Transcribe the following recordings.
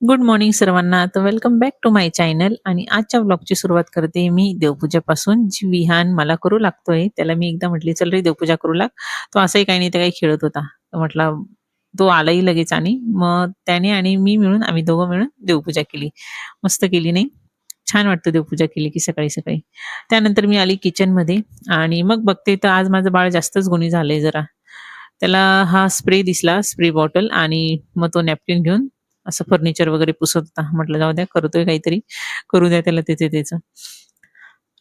Good morning सर्वांना. तर welcome back to my channel आणि आजच्या व्लॉगची सुरुवात करते मी देवपूजापासून. जी विहान मला करू लागतोय, त्याला मी एकदा म्हटली, "चल रे देवपूजा करू लाग." तो असंही काही नाही, तर काही खेळत होता. तर म्हटलं तो आलाही लगेच आणि मग त्याने आणि मी मिळून आम्ही दोघं मिळून देवपूजा केली. मस्त केली नाही? छान वाटतं देवपूजा केली की सकाळी-सकाळी. त्यानंतर मी आली किचनमध्ये आणि मग बघते तर आज माझं बाळ जास्तच गुणी झालंय जरा. त्याला हा स्प्रे दिसला, स्प्रे बॉटल आणि मग तो नॅपकिन घेऊन असं फर्निचर वगैरे पुसत होता. म्हटलं जाऊ द्या करतोय काहीतरी, करू द्या त्याला त्याचं.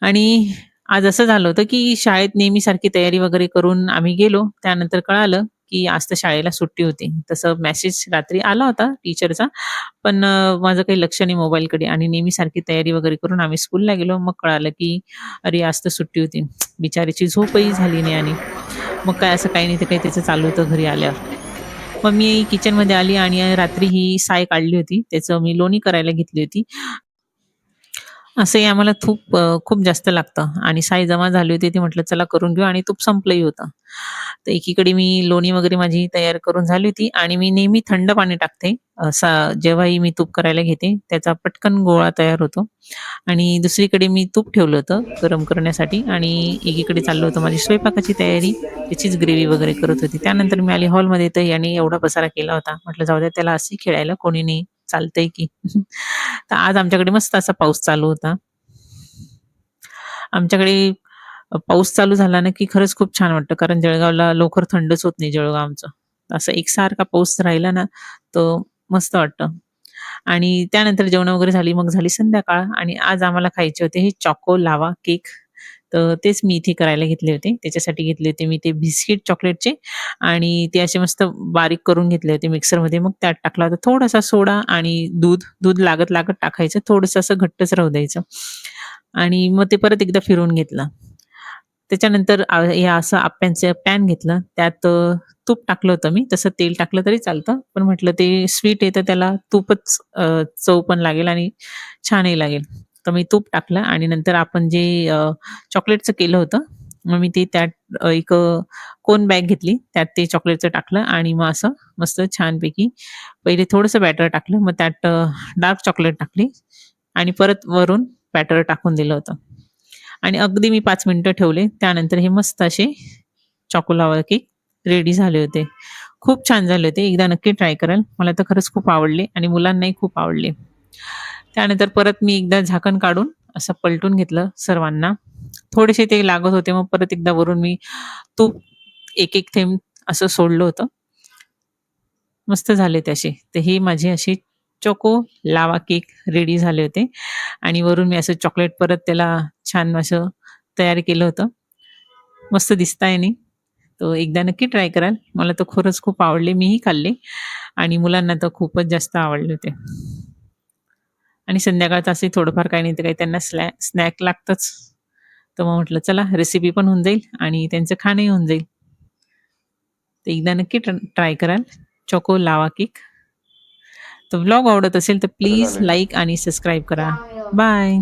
आणि आज असं झालं होतं, की शाळेत नेहमीसारखी तयारी वगैरे करून आम्ही गेलो. त्यानंतर कळालं, की आज तर शाळेला सुट्टी होती. तसं मेसेज रात्री आला होता टीचरचा, पण माझं काही लक्ष नाही मोबाईलकडे आणि नेहमीसारखी तयारी वगैरे करून आम्ही स्कूलला गेलो. मग कळालं, की अरे आज तर सुट्टी होती. बिचारीची झोपही झाली नाही आणि मग काय असं काही नाही, तर काही त्याचं चालू होतं घरी आल्यावर. मग मी किचनमध्ये आली आणि रात्री ही साय काढली होती. त्याचं मी लोणी करायला घेतली होती. असंही आम्हाला खूप जास्त लागतं आणि साय जमा झाली होती. ती म्हटलं चला करून घेऊ आणि तूप संपलंही होतं. तर एकीकडे मी लोणी वगैरे माझी तयार करून झाली होती आणि मी नेहमी थंड पाणी टाकते. जेव्हाही मी तूप करायला घेते, त्याचा पटकन गोळा तयार होतो. आणि दुसरीकडे मी तूप ठेवलं होतं गरम करण्यासाठी आणि एकीकडे चाललं होतं माझी स्वयंपाकाची तयारी. त्याचीच ग्रेव्ही वगैरे करत होती. त्यानंतर मी आली हॉलमध्ये, तर याने एवढा पसारा केला होता. म्हटलं जाऊ द्या त्याला असंही खेळायला कोणी नाही, चालतंय की. तर आज आमच्याकडे मस्त असा पाऊस चालू होता. आमच्याकडे पाऊस चालू झाला ना, की खरंच खूप छान वाटतं. कारण जळगावला लवकर थंडच होत नाही जळगाव आमचं. असं एकसारखा पाऊस राहिला ना, तर मस्त वाटतं. आणि त्यानंतर जेवणं वगैरे झाली, मग झाली संध्याकाळ आणि आज आम्हाला खायचे होते हे चोको लावा केक. तर तेच मी इथे करायला घेतले होते. त्याच्यासाठी घेतले होते मी ते बिस्किट चॉकलेटचे आणि ते असे मस्त बारीक करून घेतले होते मिक्सरमध्ये. मग त्यात टाकला होता थोडासा सोडा आणि दूध. दूध लागत टाकायचं. थोडंसं असं घट्टच राहू द्यायचं आणि मग ते परत एकदा फिरवून घेतलं. त्याच्यानंतर हे असं आप्यांचं पॅन घेतलं. त्यात तूप टाकलं होतं मी. तसं तेल टाकलं तरी चालतं. पण म्हटलं ते स्वीट आहे तर त्याला तूपच चव पण लागेल आणि छानही लागेल. तर मी तूप टाकलं आणि नंतर आपण जे चॉकलेटचं केलं होतं, मग मी ते त्यात एक कोन बॅग घेतली. त्यात ते चॉकलेटचं टाकलं आणि मग असं मस्त छानपैकी पहिले थोडंसं बॅटर टाकलं. मग त्यात डार्क चॉकलेट टाकली आणि परत वरून बॅटर टाकून दिलं होतं. आणि अगदी मी 5 मिनिटं ठेवले. त्यानंतर हे मस्त असे चोको लावा केक रेडी झाले होते. खूप छान झाले होते. एकदा नक्की ट्राय कराल. मला तर खरंच खूप आवडले आणि मुलांनाही खूप आवडले. त्यानंतर परत मी एकदा झाकण काढून असं पलटून घेतलं सर्वांना. थोडेसे ते लागत होते. मग परत एकदा वरून मी तूप एक थेंब असं सोडलं होतं. मस्त झाले ते असे. तर हे माझे असे चोको लावा केक रेडी झाले होते आणि वरून मी असं चॉकलेट परत त्याला छान असं तयार केलं होतं. मस्त दिसताय नाही. तो एकदा नक्की ट्राय कराल. मला तर खरंच खूप आवडले. मीही खाल्ले आणि मुलांना तर खूपच जास्त आवडले होते. आणि संध्याकाळचं असे थोडंफार काही नाही तर काही त्यांना स्नॅक लागतंच. तर मग म्हटलं चला रेसिपी पण होऊन जाईल आणि त्यांचं खाणंही होऊन जाईल. तर एकदा नक्की ट्राय कराल. Choco lava cake. तर व्लॉग आवडत असेल तर कसं प्लीज झालंय? लाईक आणि सबस्क्राईब करा. बाय.